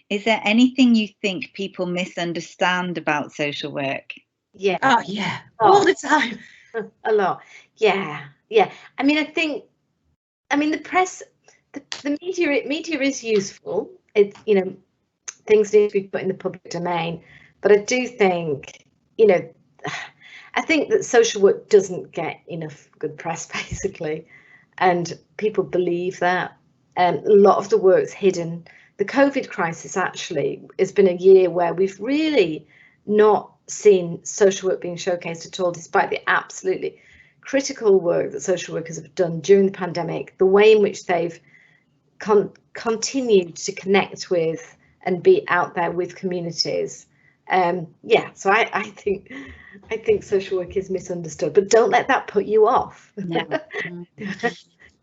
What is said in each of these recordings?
Is there anything you think people misunderstand about social work? Yeah. Oh yeah, all the time. A lot. Yeah. I mean, the press, the media is useful. It's, things need to be put in the public domain, but I do think, I think that social work doesn't get enough good press, basically, and people believe that. A lot of the work's hidden. The COVID crisis actually has been a year where we've really not seen social work being showcased at all, despite the absolutely critical work that social workers have done during the pandemic, the way in which they've continued to connect with and be out there with communities. So I think social work is misunderstood, but don't let that put you off. No.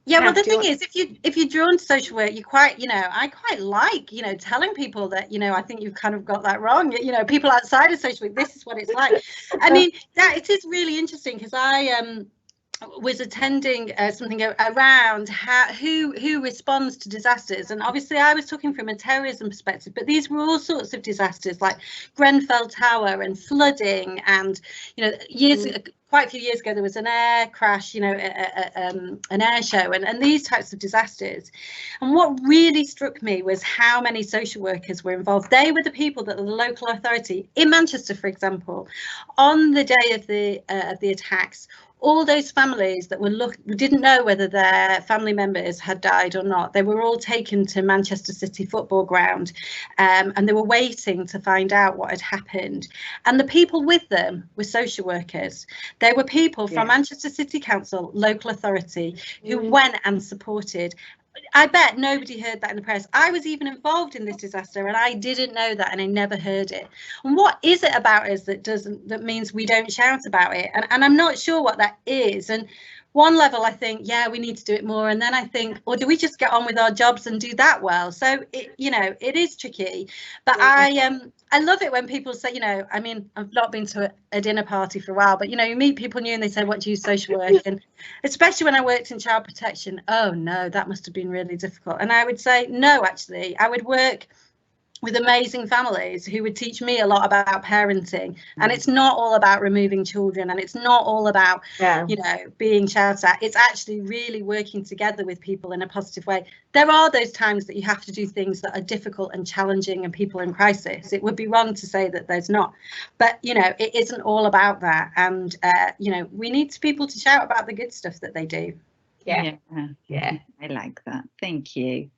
Yeah, well, the thing is, if you're drawn to social work, you quite, I quite like, telling people that, I think you've kind of got that wrong. People outside of social work, this is what it's like. I mean, that it is really interesting, because I was attending something around who responds to disasters, and obviously I was talking from a terrorism perspective, but these were all sorts of disasters like Grenfell Tower and flooding, and quite a few years ago there was an air crash, an air show, and these types of disasters. And what really struck me was how many social workers were involved. They were the people that the local authority in Manchester, for example, on the day of the attacks, all those families that didn't know whether their family members had died or not, they were all taken to Manchester City football ground, and they were waiting to find out what had happened. And the people with them were social workers. They were people from Manchester City Council, local authority, who went and supported. I bet nobody heard that in the press. I was even involved in this disaster and I didn't know that, and I never heard it. And what is it about us that means we don't shout about it? And I'm not sure what that is. And one level, I think, we need to do it more. And then I think, or do we just get on with our jobs and do that well? So, it is tricky. But I love it when people say, I mean, I've not been to a dinner party for a while, but, you meet people new and they say, what do you social work? And especially when I worked in child protection, oh, no, that must have been really difficult. And I would say, no, actually, I would work with amazing families who would teach me a lot about parenting. And it's not all about removing children, and it's not all about, being shouted at. It's actually really working together with people in a positive way. There are those times that you have to do things that are difficult and challenging and people in crisis. It would be wrong to say that there's not. But, it isn't all about that. And, we need people to shout about the good stuff that they do. Yeah, I like that. Thank you.